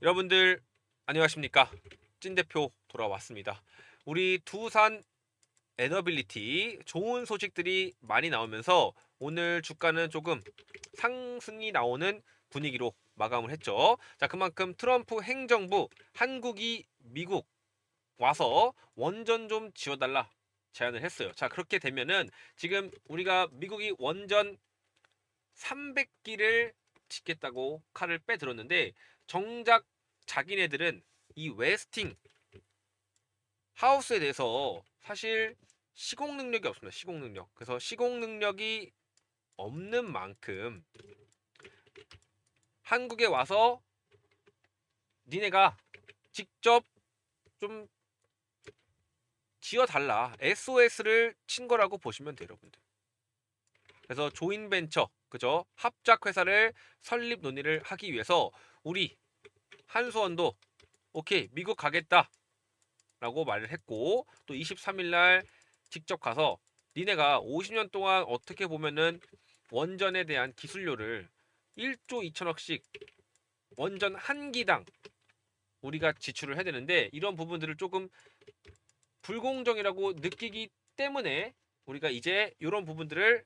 여러분들 안녕하십니까? 찐대표 돌아왔습니다. 우리 두산 에너빌리티 좋은 소식들이 많이 나오면서 오늘 주가는 조금 상승이 나오는 분위기로 마감을 했죠. 자, 그만큼 트럼프 행정부 한국이 미국 와서 원전 좀 지어달라 제안을 했어요. 자, 그렇게 되면은 지금 우리가 미국이 원전 300기를 짓겠다고 칼을 빼들었는데 정작 자기네들은 이 웨스팅 하우스에 대해서 사실 시공 능력이 없습니다. 시공 능력. 그래서 시공 능력이 없는 만큼 한국에 와서 니네가 직접 좀 지어달라. SOS를 친 거라고 보시면 돼요, 여러분들. 그래서 조인벤처, 그죠? 합작 회사를 설립 논의를 하기 위해서 우리 한수원도 오케이, 미국 가겠다. 라고 말을 했고, 또 23일 날 직접 가서 니네가 50년 동안 어떻게 보면은 원전에 대한 기술료를 1조 2천억씩 원전 한 기당 우리가 지출을 해야 되는데, 이런 부분들을 조금 불공정이라고 느끼기 때문에 우리가 이제 이런 부분들을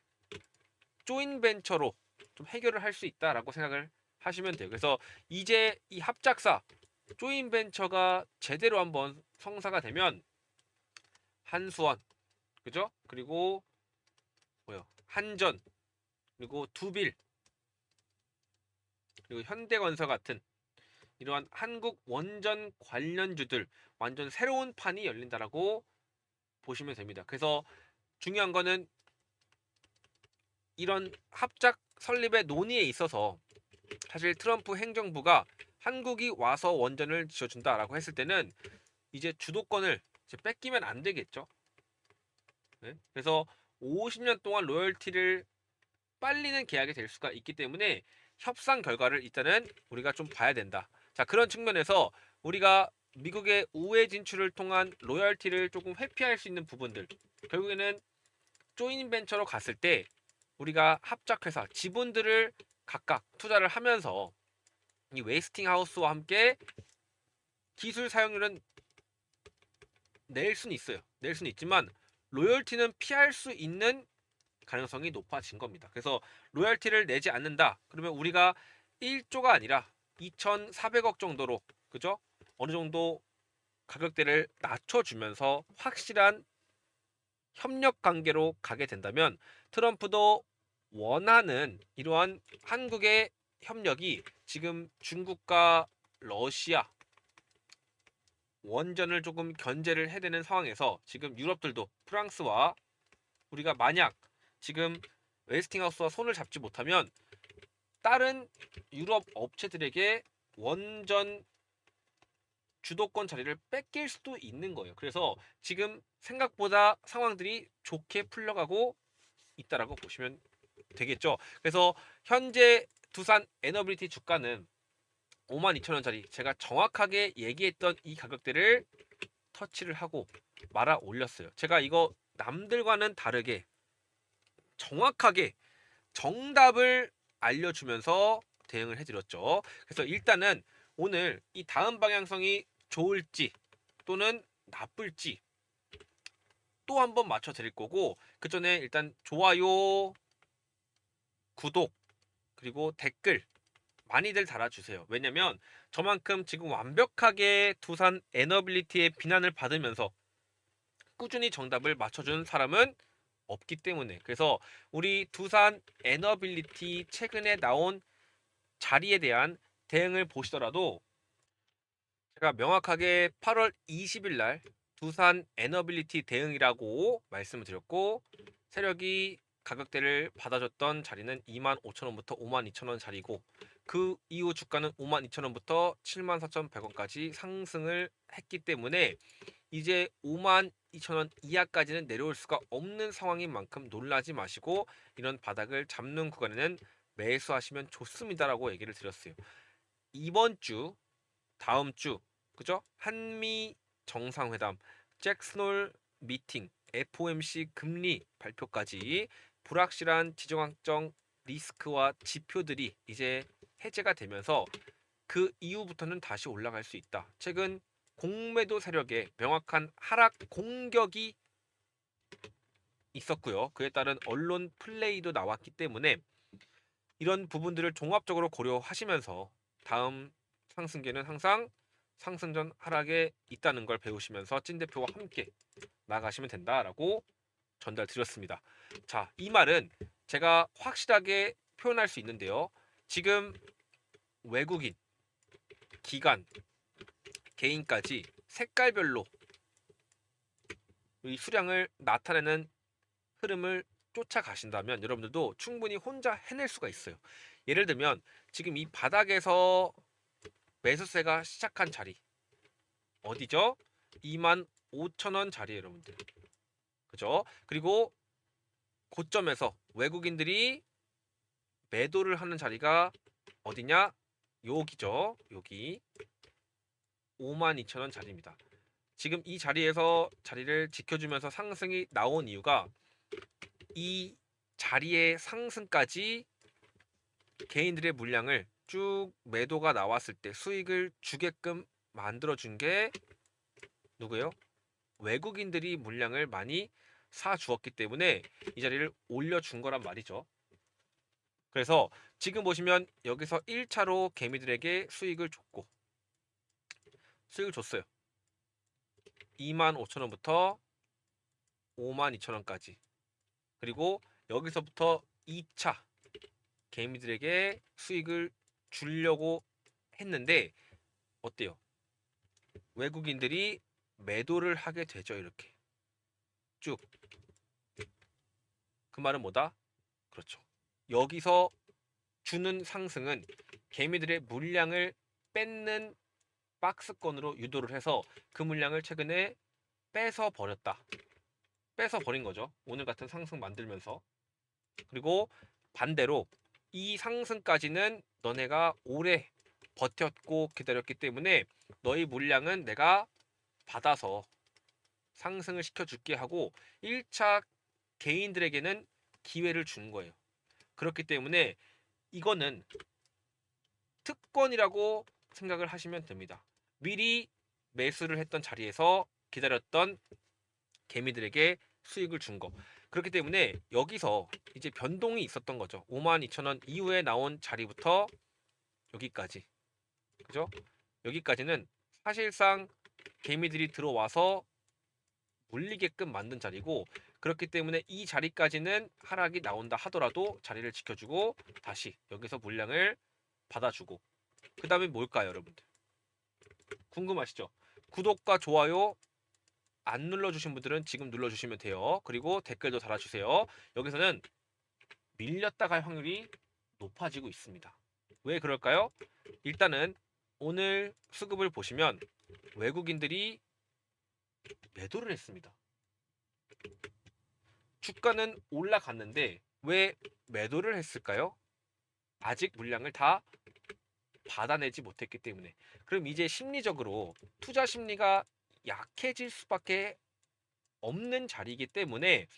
조인벤처로 좀 해결을 할 수 있다라고 생각을 하시면 돼요. 그래서 이제 이 합작사 조인벤처가 제대로 한번 성사가 되면 한수원, 그죠? 그리고 뭐요? 한전, 그리고 두빌, 그리고 현대건설 같은 이러한 한국 원전 관련주들 완전 새로운 판이 열린다라고 보시면 됩니다. 그래서 중요한 거는 이런 합작 설립의 논의에 있어서 사실 트럼프 행정부가 한국이 와서 원전을 지어준다라고 했을 때는 이제 주도권을 이제 뺏기면 안 되겠죠. 네? 그래서 50년 동안 로열티를 빨리는 계약이 될 수가 있기 때문에 협상 결과를 일단은 우리가 좀 봐야 된다. 자, 그런 측면에서 우리가 미국의 우회 진출을 통한 로열티를 조금 회피할 수 있는 부분들, 결국에는 조인벤처로 갔을 때 우리가 합작회사 지분들을 각각 투자를 하면서 이 웨이스팅하우스와 함께 기술 사용률은 낼 수는 있어요. 낼 수는 있지만 로열티는 피할 수 있는 가능성이 높아진 겁니다. 그래서 로열티를 내지 않는다. 그러면 우리가 1조가 아니라 2,400억 정도로, 그죠? 어느 정도 가격대를 낮춰주면서 확실한 협력 관계로 가게 된다면 트럼프도 원하는 이러한 한국의 협력이 지금 중국과 러시아 원전을 조금 견제를 해야 되는 상황에서 지금 유럽들도 프랑스와 우리가 만약 지금 웨스팅하우스와 손을 잡지 못하면 다른 유럽 업체들에게 원전 주도권 자리를 뺏길 수도 있는 거예요. 그래서 지금 생각보다 상황들이 좋게 풀려가고 있다라고 보시면 되겠죠. 그래서 현재 두산 에너빌리티 주가는 52,000원짜리 제가 정확하게 얘기했던 이 가격대를 터치를 하고 말아 올렸어요. 제가 이거 남들과는 다르게 정확하게 정답을 알려주면서 대응을 해드렸죠. 그래서 일단은 오늘 이 다음 방향성이 좋을지 또는 나쁠지 또 한번 맞춰 드릴 거고, 그 전에 일단 좋아요, 구독, 그리고 댓글 많이들 달아주세요. 왜냐면 저만큼 지금 완벽하게 두산 에너빌리티의 비난을 받으면서 꾸준히 정답을 맞춰준 사람은 없기 때문에, 그래서 우리 두산 에너빌리티 최근에 나온 자리에 대한 대응을 보시더라도 제가 명확하게 8월 20일 날 두산 에너빌리티 대응이라고 말씀을 드렸고, 세력이 가격대를 받아줬던 자리는 25,000원부터 52,000원 자리고, 그 이후 주가는 52,000원부터 74,100원까지 상승을 했기 때문에 이제 52,000원 이하까지는 내려올 수가 없는 상황인 만큼 놀라지 마시고 이런 바닥을 잡는 구간에는 매수하시면 좋습니다라고 얘기를 드렸어요. 이번 주, 다음 주, 그죠? 한미 정상회담, 잭스놀 미팅, FOMC 금리 발표까지 불확실한 지정학적 리스크와 지표들이 이제 해제가 되면서 그 이후부터는 다시 올라갈 수 있다. 최근 공매도 세력의 명확한 하락 공격이 있었고요. 그에 따른 언론 플레이도 나왔기 때문에 이런 부분들을 종합적으로 고려하시면서 다음 상승기는 항상 상승전 하락에 있다는 걸 배우시면서 찐 대표와 함께 나가시면 된다라고 전달드렸습니다. 자, 이 말은 제가 확실하게 표현할 수 있는데요. 지금 외국인, 기관, 개인까지 색깔별로 이 수량을 나타내는 흐름을 쫓아가신다면 여러분들도 충분히 혼자 해낼 수가 있어요. 예를 들면 지금 이 바닥에서 매수세가 시작한 자리 어디죠? 25,000원 자리 여러분들. 그죠? 그리고 고점에서 외국인들이 매도를 하는 자리가 어디냐? 여기죠. 여기 52,000원 자리입니다. 지금 이 자리에서 자리를 지켜주면서 상승이 나온 이유가 이 자리의 상승까지 개인들의 물량을 쭉 매도가 나왔을 때 수익을 주게끔 만들어준 게 누구예요? 외국인들이 물량을 많이 사 주었기 때문에 이 자리를 올려준 거란 말이죠. 그래서 지금 보시면 여기서 1차로 개미들에게 수익을 줬어요. 25,000원부터 52,000원까지. 그리고 여기서부터 2차 개미들에게 수익을 주려고 했는데 어때요? 외국인들이 매도를 하게 되죠. 이렇게 쭉. 그 말은 뭐다? 그렇죠. 여기서 주는 상승은 개미들의 물량을 뺏는 박스권으로 유도를 해서 그 물량을 최근에 뺏어 버렸다. 뺏어 버린 거죠. 오늘 같은 상승 만들면서. 그리고 반대로 이 상승까지는 너네가 오래 버텼고 기다렸기 때문에 너희 물량은 내가 받아서 상승을 시켜줄게 하고 1차 개인들에게는 기회를 준 거예요. 그렇기 때문에 이거는 특권이라고 생각을 하시면 됩니다. 미리 매수를 했던 자리에서 기다렸던 개미들에게 수익을 준 거. 그렇기 때문에 여기서 이제 변동이 있었던 거죠. 52,000원 이후에 나온 자리부터 여기까지. 그죠? 여기까지는 사실상 개미들이 들어와서 물리게끔 만든 자리고 그렇기 때문에 이 자리까지는 하락이 나온다 하더라도 자리를 지켜주고 다시 여기서 물량을 받아주고 그 다음에 뭘까요 여러분들? 궁금하시죠? 구독과 좋아요 안 눌러주신 분들은 지금 눌러주시면 돼요. 그리고 댓글도 달아주세요. 여기서는 밀렸다 갈 확률이 높아지고 있습니다. 왜 그럴까요? 일단은 오늘 수급을 보시면 외국인들이 매도를 했습니다. 주가는 올라갔는데 왜 매도를 했을까요? 아직 물량을 다 받아내지 못했기 때문에. 그럼 이제 심리적으로 투자 심리가 약해질 수밖에 없는 자리이기 때문에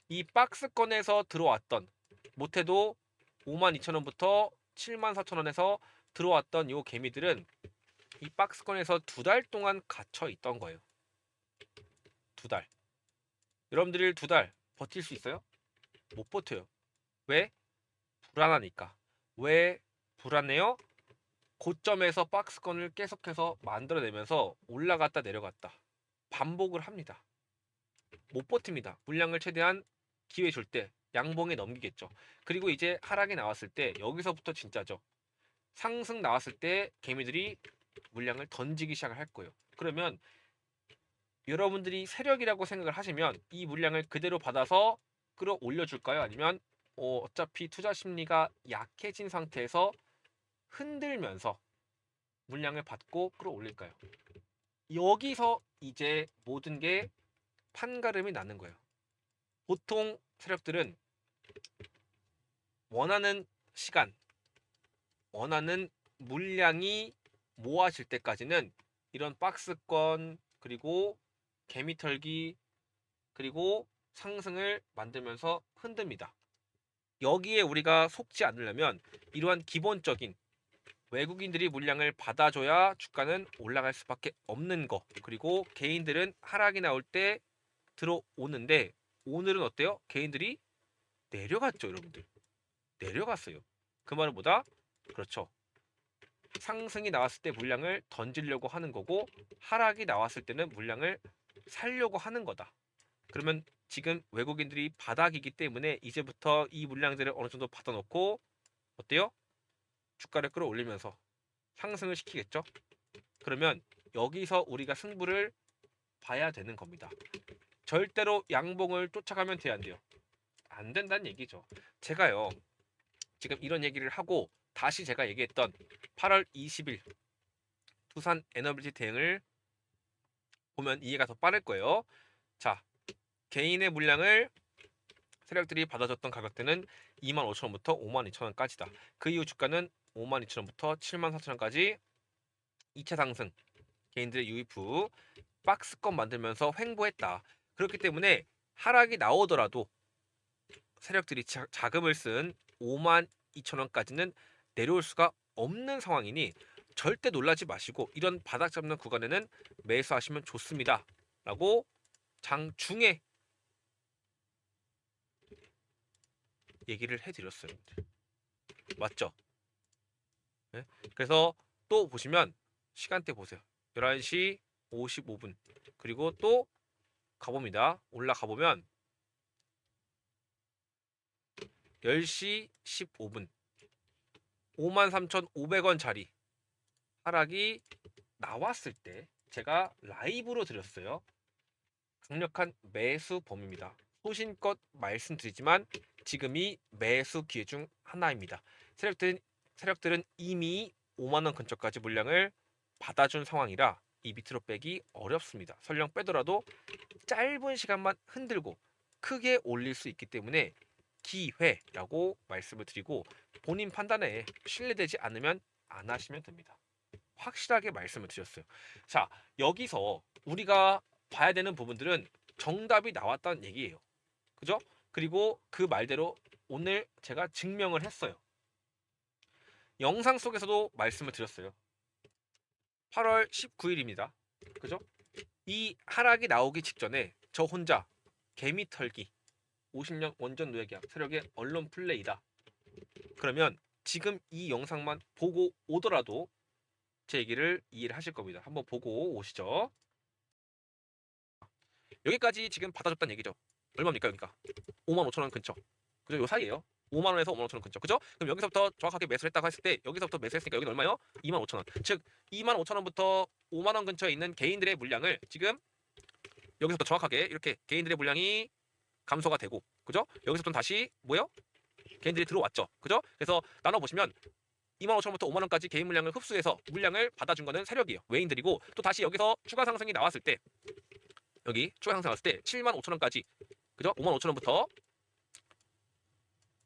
이 박스권에서 들어왔던 못해도 52,000원부터 74,000원에서 들어왔던 요 개미들은 이 박스권에서 2달 동안 갇혀 있던 거예요. 2달. 여러분들이 2달 버틸 수 있어요? 못 버텨요. 왜? 불안하니까. 왜 불안해요? 고점에서 박스권을 계속해서 만들어내면서 올라갔다 내려갔다 반복을 합니다. 못 버팁니다. 물량을 최대한 기회 줄 때 양봉에 넘기겠죠. 그리고 이제 하락이 나왔을 때 여기서부터 진짜죠. 상승 나왔을 때 개미들이 물량을 던지기 시작을 할 거예요. 그러면 여러분들이 세력이라고 생각을 하시면 이 물량을 그대로 받아서 끌어올려 줄까요? 아니면 어차피 투자 심리가 약해진 상태에서 흔들면서 물량을 받고 끌어올릴까요? 여기서 이제 모든 게 판가름이 나는 거예요. 보통 세력들은 원하는 시간, 원하는 물량이 모아질 때까지는 이런 박스권 그리고 개미털기 그리고 상승을 만들면서 흔듭니다. 여기에 우리가 속지 않으려면 이러한 기본적인 외국인들이 물량을 받아줘야 주가는 올라갈 수밖에 없는 거. 그리고 개인들은 하락이 나올 때 들어오는데 오늘은 어때요? 개인들이 내려갔죠, 여러분들. 내려갔어요. 그 말은 뭐다? 그렇죠. 상승이 나왔을 때 물량을 던지려고 하는 거고 하락이 나왔을 때는 물량을 살려고 하는 거다. 그러면 지금 외국인들이 바닥이기 때문에 이제부터 이 물량들을 어느 정도 받아놓고 어때요? 주가를 끌어올리면서 상승을 시키겠죠? 그러면 여기서 우리가 승부를 봐야 되는 겁니다. 절대로 양봉을 쫓아가면 돼야 안 돼요. 안 된다는 얘기죠. 제가요, 지금 이런 얘기를 하고 다시 제가 얘기했던 8월 20일 두산 에너빌리티 대응을 보면 이해가 더 빠를 거예요. 자, 개인의 물량을 세력들이 받아줬던 가격대는 25,000원부터 52,000원까지다. 그 이후 주가는 52,000원부터 74,000원까지 2차 상승, 개인들의 유입 후 박스권 만들면서 횡보했다. 그렇기 때문에 하락이 나오더라도 세력들이 자금을 쓴 52,000원까지는 내려올 수가 없는 상황이니 절대 놀라지 마시고 이런 바닥 잡는 구간에는 매수하시면 좋습니다. 라고 장중에 얘기를 해드렸어요. 맞죠? 네? 그래서 또 보시면 시간대 보세요. 11시 55분 그리고 또 가봅니다. 올라가 보면 10시 15분 53,500원 자리 하락이 나왔을 때 제가 라이브로 드렸어요. 강력한 매수 범위입니다. 소신껏 말씀드리지만 지금이 매수 기회 중 하나입니다. 세력들은 이미 5만원 근처까지 물량을 받아준 상황이라 이 밑으로 빼기 어렵습니다. 설령 빼더라도 짧은 시간만 흔들고 크게 올릴 수 있기 때문에 기회라고 말씀을 드리고 본인 판단에 신뢰되지 않으면 안 하시면 됩니다. 확실하게 말씀을 드렸어요. 자, 여기서 우리가 봐야 되는 부분들은 정답이 나왔다는 얘기예요. 그죠? 그리고 그 말대로 오늘 제가 증명을 했어요. 영상 속에서도 말씀을 드렸어요. 8월 19일입니다. 그죠? 이 하락이 나오기 직전에 저 혼자 개미 털기 50년 원전 노예계약 세력의 언론 플레이다. 그러면 지금 이 영상만 보고 오더라도 제 얘기를 이해를 하실 겁니다. 한번 보고 오시죠. 여기까지 지금 받아줬다는 얘기죠. 얼마입니까 여기가? 55,000원 근처. 그죠? 요 사이에요. 5만원에서 55,000원 근처. 그죠? 그럼 여기서부터 정확하게 매수를 했다고 했을 때 여기서부터 매수했으니까 여기는 얼마요? 25,000원. 즉 25,000원부터 5만원 근처에 있는 개인들의 물량을 지금 여기서부터 정확하게 이렇게 개인들의 물량이 감소가 되고 그죠? 여기서부터 다시 뭐요? 개인들이 들어왔죠. 그죠? 그래서 나눠보시면 25,000원부터 5만원까지 개인 물량을 흡수해서 물량을 받아준 거는 세력이에요. 외인들이고 또 다시 여기서 추가 상승이 나왔을 때 여기 추가 상승 나왔을 때 75,000원까지 그죠? 55,000원부터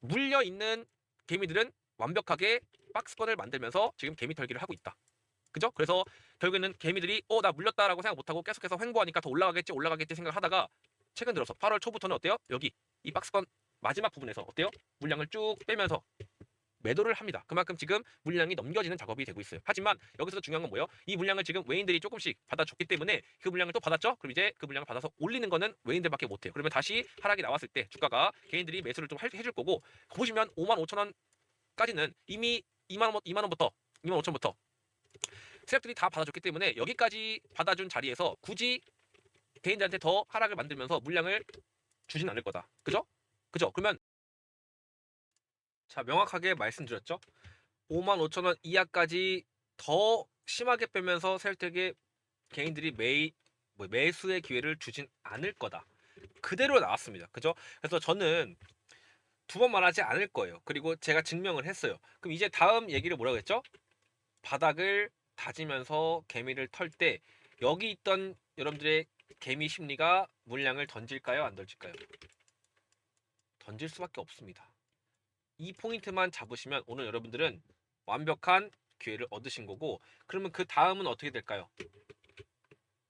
물려 있는 개미들은 완벽하게 박스권을 만들면서 지금 개미 털기를 하고 있다. 그죠? 그래서 결국에는 개미들이 나 물렸다라고 생각 못하고 계속해서 횡보하니까 더 올라가겠지 생각을 하다가 최근 들어서 8월 초부터는 어때요? 여기 이 박스권 마지막 부분에서 어때요? 물량을 쭉 빼면서 매도를 합니다. 그만큼 지금 물량이 넘겨지는 작업이 되고 있어요. 하지만 여기서 중요한 건 뭐예요? 이 물량을 지금 외인들이 조금씩 받아줬기 때문에 그 물량을 또 받았죠? 그럼 이제 그 물량을 받아서 올리는 거는 외인들밖에 못해요. 그러면 다시 하락이 나왔을 때 주가가 개인들이 매수를 좀 해줄 거고 보시면 55,000원까지는 이미 2만 원부터 세력들이 다 받아줬기 때문에 여기까지 받아준 자리에서 굳이 개인들한테 더 하락을 만들면서 물량을 주진 않을 거다. 그죠? 그죠? 그러면 자 명확하게 말씀드렸죠. 55,000원 이하까지 더 심하게 빼면서 세력들에게 개인들이 매수의 기회를 주진 않을 거다. 그대로 나왔습니다. 그죠? 그래서 저는 두 번 말하지 않을 거예요. 그리고 제가 증명을 했어요. 그럼 이제 다음 얘기를 뭐라고 했죠? 바닥을 다지면서 개미를 털 때 여기 있던 여러분들의 개미 심리가 물량을 던질까요? 안 던질까요? 던질 수밖에 없습니다. 이 포인트만 잡으시면 오늘 여러분들은 완벽한 기회를 얻으신 거고 그러면 그 다음은 어떻게 될까요?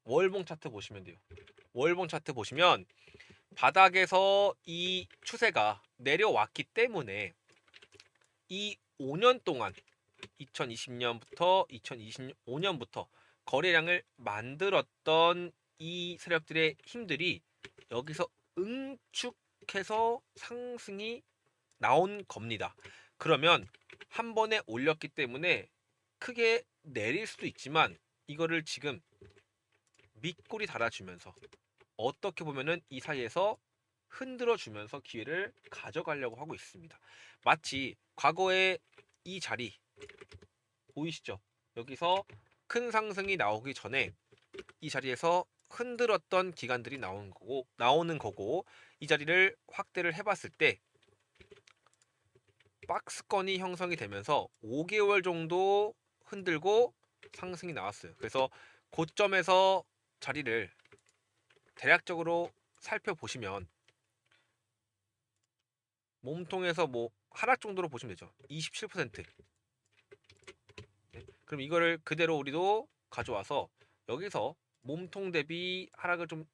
월봉 차트 보시면 돼요. 월봉 차트 보시면 바닥에서 이 추세가 내려왔기 때문에 이 5년 동안 2020년부터 2025년부터 거래량을 만들었던 이 세력들의 힘들이 여기서 응축해서 상승이 나온 겁니다. 그러면 한 번에 올렸기 때문에 크게 내릴 수도 있지만 이거를 지금 밑골이 달아주면서 어떻게 보면은 이 사이에서 흔들어 주면서 기회를 가져가려고 하고 있습니다. 마치 과거에 이 자리 보이시죠? 여기서 큰 상승이 나오기 전에 이 자리에서 흔들었던 기간들이 나오는 거고 이 자리를 확대를 해봤을 때 박스권이 형성이 되면서 5개월 정도 흔들고 상승이 나왔어요. 그래서 고점에서 자리를 대략적으로 살펴보시면 몸통에서 뭐 하락 정도로 보시면 되죠. 27%. 그럼 이거를 그대로 우리도 가져와서 여기서 몸통 대비 하락을 좀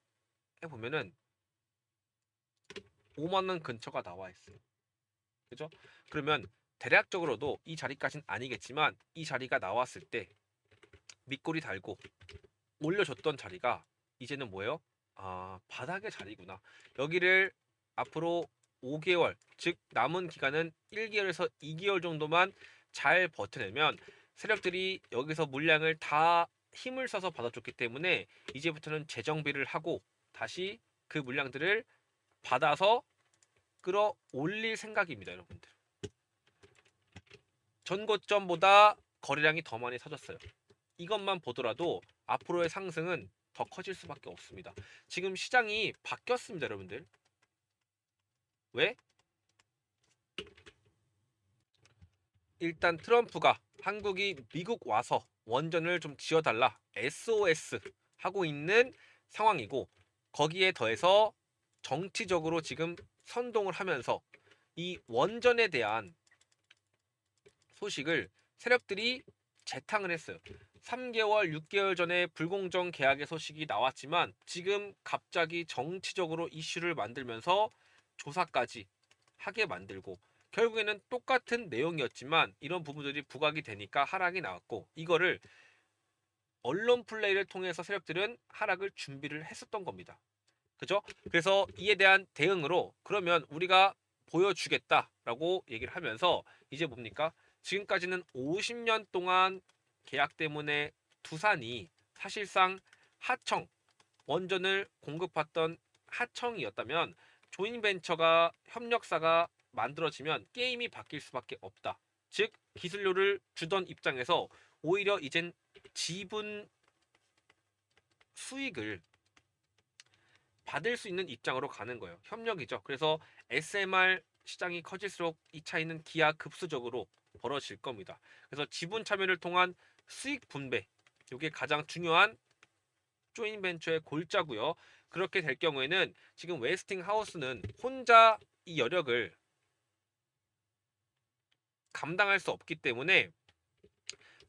해보면은 5만원 근처가 나와 있어요. 그죠? 그러면 대략적으로도 이 자리까지는 아니겠지만 이 자리가 나왔을 때 밑꼬리 달고 올려줬던 자리가 이제는 뭐예요? 아, 바닥의 자리구나. 여기를 앞으로 5개월, 즉 남은 기간은 1개월에서 2개월 정도만 잘 버텨내면 세력들이 여기서 물량을 다 힘을 써서 받아줬기 때문에 이제부터는 재정비를 하고 다시 그 물량들을 받아서 끌어올릴 생각입니다, 여러분들. 전고점보다 거래량이 더 많이 터졌어요. 이것만 보더라도 앞으로의 상승은 더 커질 수밖에 없습니다. 지금 시장이 바뀌었습니다, 여러분들. 왜? 일단 트럼프가 한국이 미국 와서 원전을 좀 지어달라 SOS 하고 있는 상황이고 거기에 더해서 정치적으로 지금 선동을 하면서 이 원전에 대한 소식을 세력들이 재탕을 했어요. 3개월, 6개월 전에 불공정 계약의 소식이 나왔지만 지금 갑자기 정치적으로 이슈를 만들면서 조사까지 하게 만들고 결국에는 똑같은 내용이었지만 이런 부분들이 부각이 되니까 하락이 나왔고 이거를 언론 플레이를 통해서 세력들은 하락을 준비를 했었던 겁니다. 그죠? 그래서 이에 대한 대응으로 그러면 우리가 보여주겠다라고 얘기를 하면서 이제 뭡니까? 지금까지는 50년 동안 계약 때문에 두산이 사실상 하청 원전을 공급받던 하청이었다면 조인벤처가 협력사가 만들어지면 게임이 바뀔 수밖에 없다. 즉 기술료를 주던 입장에서 오히려 이젠 지분 수익을 받을 수 있는 입장으로 가는 거예요. 협력이죠. 그래서 SMR 시장이 커질수록 이 차이는 기하급수적으로 벌어질 겁니다. 그래서 지분 참여를 통한 수익 분배, 이게 가장 중요한 조인벤처의 골자고요. 그렇게 될 경우에는 지금 웨스팅하우스는 혼자 이 여력을 감당할 수 없기 때문에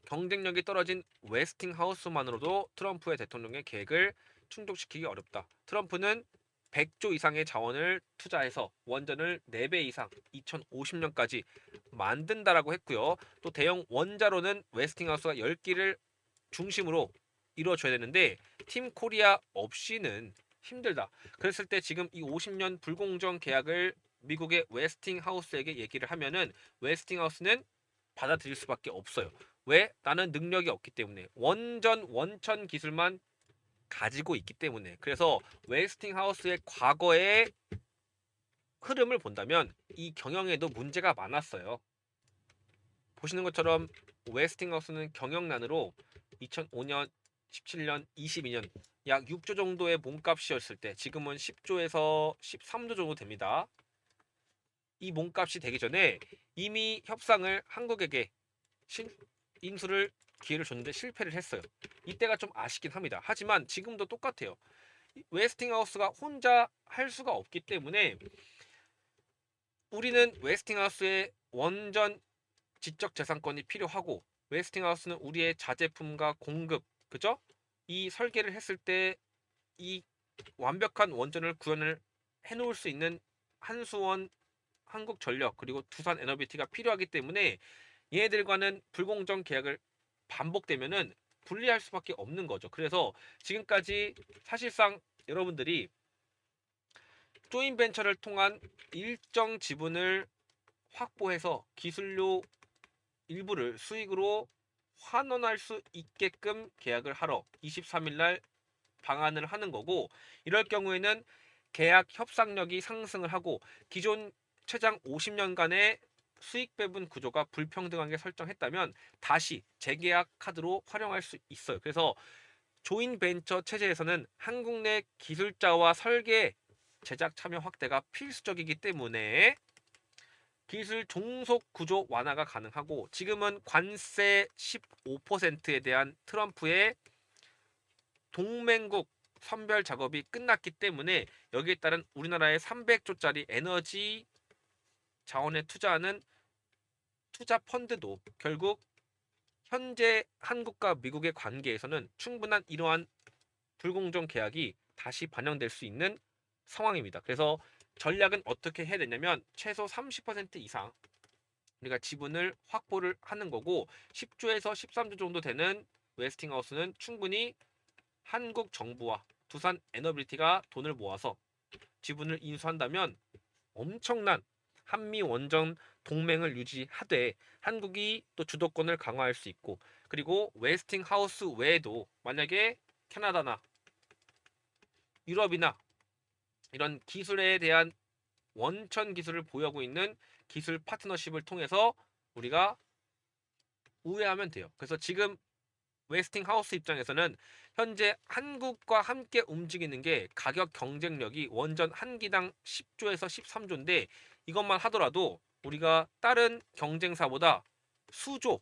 경쟁력이 떨어진 웨스팅하우스만으로도 트럼프의 대통령의 계획을 충족시키기 어렵다. 트럼프는 100조 이상의 자원을 투자해서 원전을 4배 이상 2050년까지 만든다라고 했고요. 또 대형 원자로는 웨스팅하우스가 10기를 중심으로 이루어져야 되는데 팀 코리아 없이는 힘들다. 그랬을 때 지금 이 50년 불공정 계약을 미국의 웨스팅하우스에게 얘기를 하면은 웨스팅하우스는 받아들일 수밖에 없어요. 왜? 나는 능력이 없기 때문에 원전 원천 기술만 가지고 있기 때문에. 그래서 웨스팅하우스의 과거의 흐름을 본다면 이 경영에도 문제가 많았어요. 보시는 것처럼 웨스팅하우스는 경영난으로 2005년, 17년, 22년 약 6조 정도의 몸값이었을 때 지금은 10조에서 13조 정도 됩니다. 이 몸값이 되기 전에 이미 협상을 한국에게 인수를 기회를 줬는데 실패를 했어요. 이때가 좀 아쉽긴 합니다. 하지만 지금도 똑같아요. 웨스팅하우스가 혼자 할 수가 없기 때문에 우리는 웨스팅하우스의 원전 지적재산권이 필요하고 웨스팅하우스는 우리의 자제품과 공급, 그죠? 이 설계를 했을 때 이 완벽한 원전을 구현을 해놓을 수 있는 한수원, 한국전력 그리고 두산에너비티가 필요하기 때문에 얘네들과는 불공정 계약을 반복되면은 분리할 수밖에 없는 거죠. 그래서 지금까지 사실상 여러분들이 조인벤처를 통한 일정 지분을 확보해서 기술료 일부를 수익으로 환원할 수 있게끔 계약을 하러 23일 날 방한을 하는 거고, 이럴 경우에는 계약 협상력이 상승을 하고 기존 최장 50년간의 수익 배분 구조가 불평등하게 설정했다면 다시 재계약 카드로 활용할 수 있어요. 그래서 조인 벤처 체제에서는 한국 내 기술자와 설계 제작 참여 확대가 필수적이기 때문에 기술 종속 구조 완화가 가능하고, 지금은 관세 15%에 대한 트럼프의 동맹국 선별 작업이 끝났기 때문에 여기에 따른 우리나라의 300조짜리 에너지 자원에 투자하는 투자 펀드도 결국 현재 한국과 미국의 관계에서는 충분한 이러한 불공정 계약이 다시 반영될 수 있는 상황입니다. 그래서 전략은 어떻게 해야 되냐면 최소 30% 이상 우리가 지분을 확보를 하는 거고, 10조에서 13조 정도 되는 웨스팅하우스는 충분히 한국 정부와 두산 에너빌리티가 돈을 모아서 지분을 인수한다면 엄청난 한미 원전 동맹을 유지하되 한국이 또 주도권을 강화할 수 있고, 그리고 웨스팅하우스 외에도 만약에 캐나다나 유럽이나 이런 기술에 대한 원천 기술을 보유하고 있는 기술 파트너십을 통해서 우리가 우회하면 돼요. 그래서 지금 웨스팅하우스 입장에서는 현재 한국과 함께 움직이는 게 가격 경쟁력이 원전 한 기당 10조에서 13조인데, 이것만 하더라도 우리가 다른 경쟁사보다 수조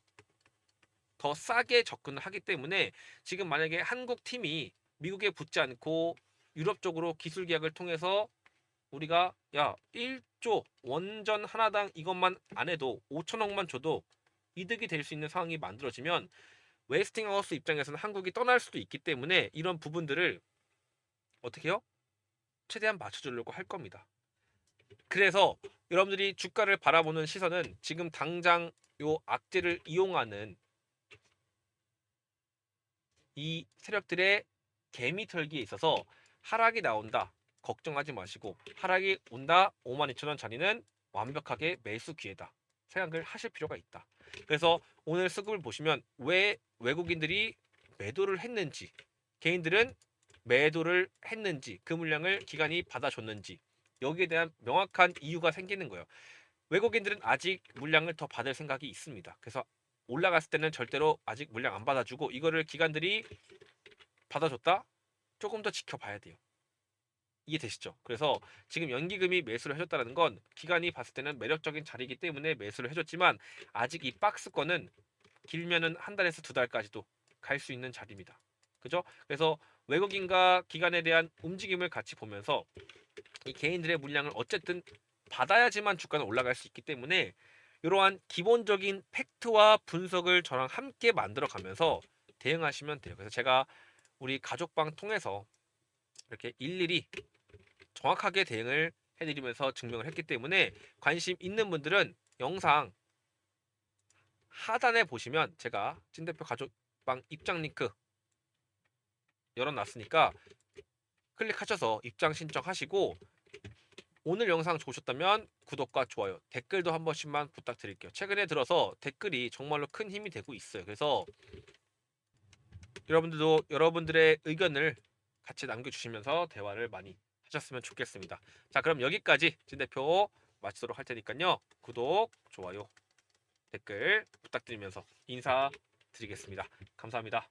더 싸게 접근을 하기 때문에 지금 만약에 한국 팀이 미국에 붙지 않고 유럽 쪽으로 기술 계약을 통해서 우리가 1조 원전 하나당 이것만 안 해도 5천억만 줘도 이득이 될 수 있는 상황이 만들어지면 웨스팅하우스 입장에서는 한국이 떠날 수도 있기 때문에 이런 부분들을 어떻게 해요? 최대한 맞춰주려고 할 겁니다. 그래서 여러분들이 주가를 바라보는 시선은 지금 당장 요 악재를 이용하는 이 세력들의 개미 털기에 있어서 하락이 나온다 걱정하지 마시고, 하락이 온다 52,000원짜리는 완벽하게 매수 기회다 생각을 하실 필요가 있다. 그래서 오늘 수급을 보시면 왜 외국인들이 매도를 했는지, 개인들은 매도를 했는지, 그 물량을 기관이 받아줬는지, 여기에 대한 명확한 이유가 생기는 거예요. 외국인들은 아직 물량을 더 받을 생각이 있습니다. 그래서 올라갔을 때는 절대로 아직 물량 안 받아주고, 이거를 기관들이 받아줬다? 조금 더 지켜봐야 돼요. 이해되시죠? 그래서 지금 연기금이 매수를 해줬다는 건 기관이 봤을 때는 매력적인 자리이기 때문에 매수를 해줬지만, 아직 이 박스권은 길면은 한 달에서 두 달까지도 갈 수 있는 자리입니다. 그죠? 그래서 외국인과 기관에 대한 움직임을 같이 보면서 이 개인들의 물량을 어쨌든 받아야지만 주가는 올라갈 수 있기 때문에 이러한 기본적인 팩트와 분석을 저랑 함께 만들어 가면서 대응하시면 돼요. 그래서 제가 우리 가족방 통해서 이렇게 일일이 정확하게 대응을 해드리면서 증명을 했기 때문에 관심 있는 분들은 영상 하단에 보시면 제가 찐대표 가족방 입장 링크 열어놨으니까 클릭하셔서 입장 신청하시고, 오늘 영상 좋으셨다면 구독과 좋아요, 댓글도 한 번씩만 부탁드릴게요. 최근에 들어서 댓글이 정말로 큰 힘이 되고 있어요. 그래서 여러분들도 여러분들의 의견을 같이 남겨주시면서 대화를 많이 하셨으면 좋겠습니다. 자, 그럼 여기까지 진 대표 마치도록 할 테니까요. 구독, 좋아요, 댓글 부탁드리면서 인사드리겠습니다. 감사합니다.